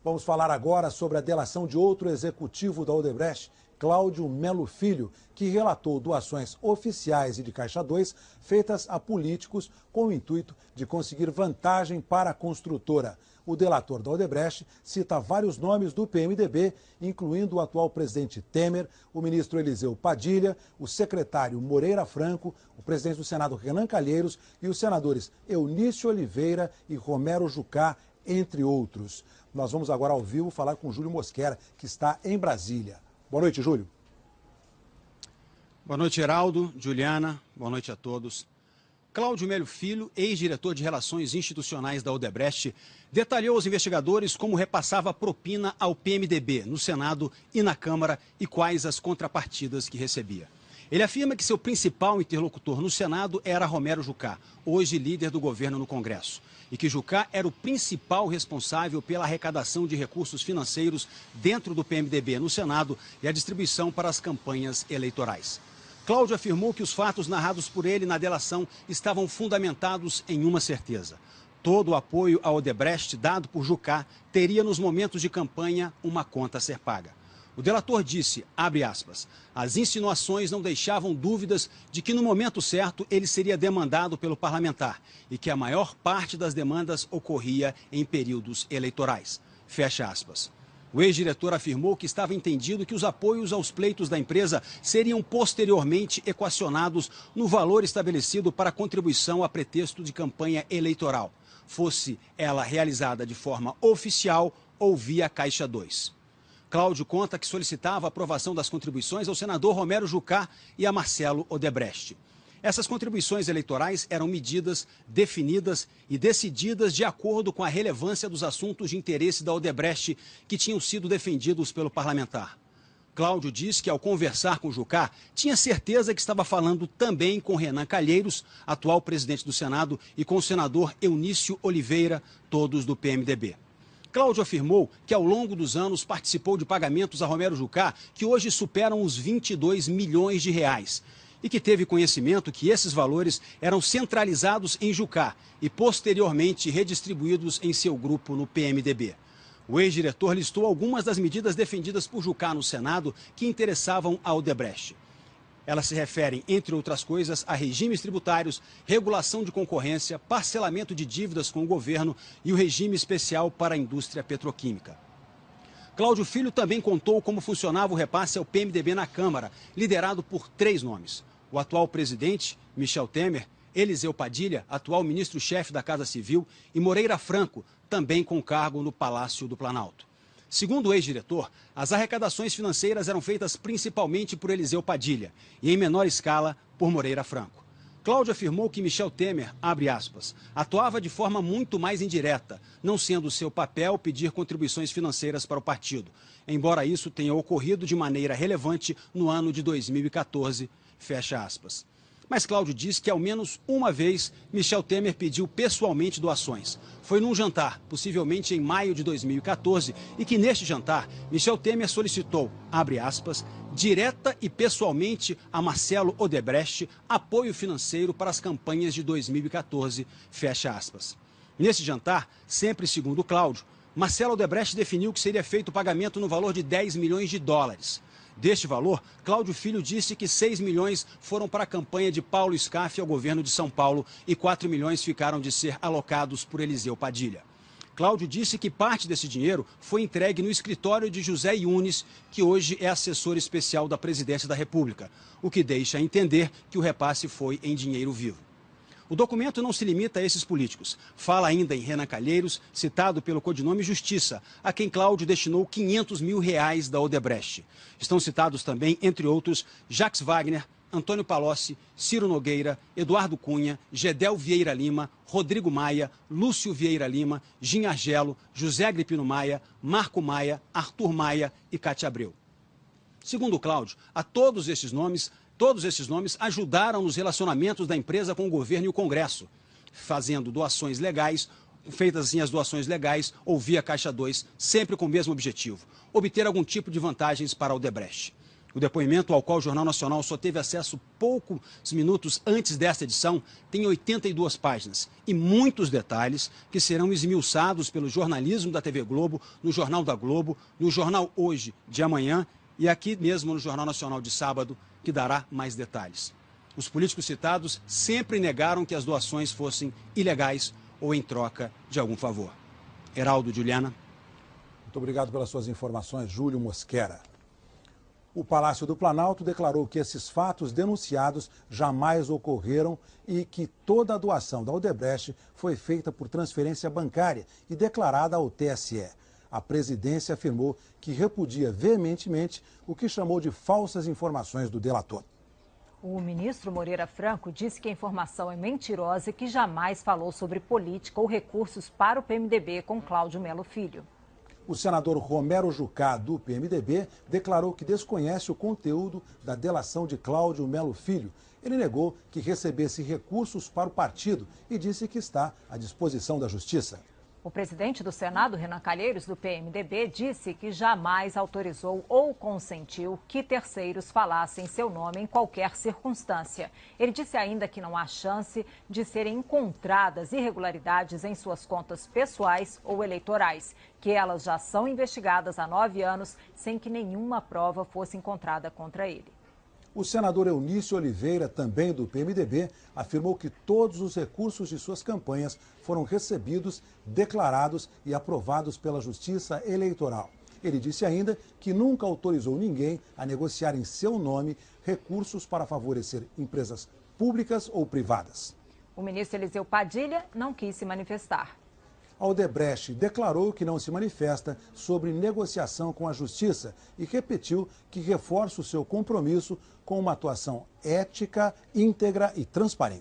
Vamos falar agora sobre a delação de outro executivo da Odebrecht, Cláudio Melo Filho, que relatou doações oficiais e de Caixa 2 feitas a políticos com o intuito de conseguir vantagem para a construtora. O delator da Odebrecht cita vários nomes do PMDB, incluindo o atual presidente Temer, o ministro Eliseu Padilha, o secretário Moreira Franco, o presidente do Senado Renan Calheiros e os senadores Eunício Oliveira e Romero Jucá, entre outros. Nós vamos agora ao vivo falar com Júlio Mosquera, que está em Brasília. Boa noite, Júlio. Boa noite, Geraldo, Juliana, boa noite a todos. Cláudio Melo Filho, ex-diretor de Relações Institucionais da Odebrecht, detalhou aos investigadores como repassava propina ao PMDB no Senado e na Câmara e quais as contrapartidas que recebia. Ele afirma que seu principal interlocutor no Senado era Romero Jucá, hoje líder do governo no Congresso, e que Jucá era o principal responsável pela arrecadação de recursos financeiros dentro do PMDB no Senado e a distribuição para as campanhas eleitorais. Cláudio afirmou que os fatos narrados por ele na delação estavam fundamentados em uma certeza. Todo o apoio à Odebrecht dado por Jucá teria nos momentos de campanha uma conta a ser paga. O delator disse, abre aspas, as insinuações não deixavam dúvidas de que no momento certo ele seria demandado pelo parlamentar e que a maior parte das demandas ocorria em períodos eleitorais. Fecha aspas. O ex-diretor afirmou que estava entendido que os apoios aos pleitos da empresa seriam posteriormente equacionados no valor estabelecido para a contribuição a pretexto de campanha eleitoral, fosse ela realizada de forma oficial ou via Caixa 2. Cláudio conta que solicitava a aprovação das contribuições ao senador Romero Jucá e a Marcelo Odebrecht. Essas contribuições eleitorais eram medidas, definidas e decididas de acordo com a relevância dos assuntos de interesse da Odebrecht que tinham sido defendidos pelo parlamentar. Cláudio diz que, ao conversar com Jucá, tinha certeza que estava falando também com Renan Calheiros, atual presidente do Senado, e com o senador Eunício Oliveira, todos do PMDB. Cláudio afirmou que ao longo dos anos participou de pagamentos a Romero Jucá que hoje superam os 22 milhões de reais e que teve conhecimento que esses valores eram centralizados em Jucá e posteriormente redistribuídos em seu grupo no PMDB. O ex-diretor listou algumas das medidas defendidas por Jucá no Senado que interessavam a Odebrecht. Elas se referem, entre outras coisas, a regimes tributários, regulação de concorrência, parcelamento de dívidas com o governo e o regime especial para a indústria petroquímica. Cláudio Filho também contou como funcionava o repasse ao PMDB na Câmara, liderado por 3 nomes. O atual presidente, Michel Temer, Eliseu Padilha, atual ministro-chefe da Casa Civil, e Moreira Franco, também com cargo no Palácio do Planalto. Segundo o ex-diretor, as arrecadações financeiras eram feitas principalmente por Eliseu Padilha e, em menor escala, por Moreira Franco. Cláudio afirmou que Michel Temer, abre aspas, atuava de forma muito mais indireta, não sendo seu papel pedir contribuições financeiras para o partido, embora isso tenha ocorrido de maneira relevante no ano de 2014, fecha aspas. Mas Cláudio diz que ao menos uma vez Michel Temer pediu pessoalmente doações. Foi num jantar, possivelmente em maio de 2014, e que neste jantar Michel Temer solicitou, abre aspas, direta e pessoalmente a Marcelo Odebrecht apoio financeiro para as campanhas de 2014, fecha aspas. Nesse jantar, sempre segundo Cláudio, Marcelo Odebrecht definiu que seria feito o pagamento no valor de 10 milhões de dólares. Deste valor, Cláudio Filho disse que 6 milhões foram para a campanha de Paulo Scaff ao governo de São Paulo e 4 milhões ficaram de ser alocados por Eliseu Padilha. Cláudio disse que parte desse dinheiro foi entregue no escritório de José Yunes, que hoje é assessor especial da Presidência da República, o que deixa entender que o repasse foi em dinheiro vivo. O documento não se limita a esses políticos. Fala ainda em Renan Calheiros, citado pelo codinome Justiça, a quem Cláudio destinou 500 mil reais da Odebrecht. Estão citados também, entre outros, Jacques Wagner, Antônio Palocci, Ciro Nogueira, Eduardo Cunha, Gedel Vieira Lima, Rodrigo Maia, Lúcio Vieira Lima, Gin Argelo, José Agripino Maia, Marco Maia, Arthur Maia e Cátia Abreu. Segundo Cláudio, todos esses nomes ajudaram nos relacionamentos da empresa com o governo e o Congresso, fazendo doações legais, feitas assim as doações legais ou via Caixa 2, sempre com o mesmo objetivo, obter algum tipo de vantagens para a Odebrecht. O depoimento ao qual o Jornal Nacional só teve acesso poucos minutos antes desta edição tem 82 páginas e muitos detalhes que serão esmiuçados pelo jornalismo da TV Globo, no Jornal da Globo, no Jornal Hoje de amanhã e aqui mesmo no Jornal Nacional de sábado, que dará mais detalhes. Os políticos citados sempre negaram que as doações fossem ilegais ou em troca de algum favor. Heraldo, Juliana. Muito obrigado pelas suas informações, Júlio Mosquera. O Palácio do Planalto declarou que esses fatos denunciados jamais ocorreram e que toda a doação da Odebrecht foi feita por transferência bancária e declarada ao TSE. A presidência afirmou que repudia veementemente o que chamou de falsas informações do delator. O ministro Moreira Franco disse que a informação é mentirosa e que jamais falou sobre política ou recursos para o PMDB com Cláudio Melo Filho. O senador Romero Jucá, do PMDB, declarou que desconhece o conteúdo da delação de Cláudio Melo Filho. Ele negou que recebesse recursos para o partido e disse que está à disposição da Justiça. O presidente do Senado, Renan Calheiros, do PMDB, disse que jamais autorizou ou consentiu que terceiros falassem seu nome em qualquer circunstância. Ele disse ainda que não há chance de serem encontradas irregularidades em suas contas pessoais ou eleitorais, que elas já são investigadas há 9 anos sem que nenhuma prova fosse encontrada contra ele. O senador Eunício Oliveira, também do PMDB, afirmou que todos os recursos de suas campanhas foram recebidos, declarados e aprovados pela Justiça Eleitoral. Ele disse ainda que nunca autorizou ninguém a negociar em seu nome recursos para favorecer empresas públicas ou privadas. O ministro Eliseu Padilha não quis se manifestar. A Odebrecht declarou que não se manifesta sobre negociação com a Justiça e repetiu que reforça o seu compromisso com uma atuação ética, íntegra e transparente.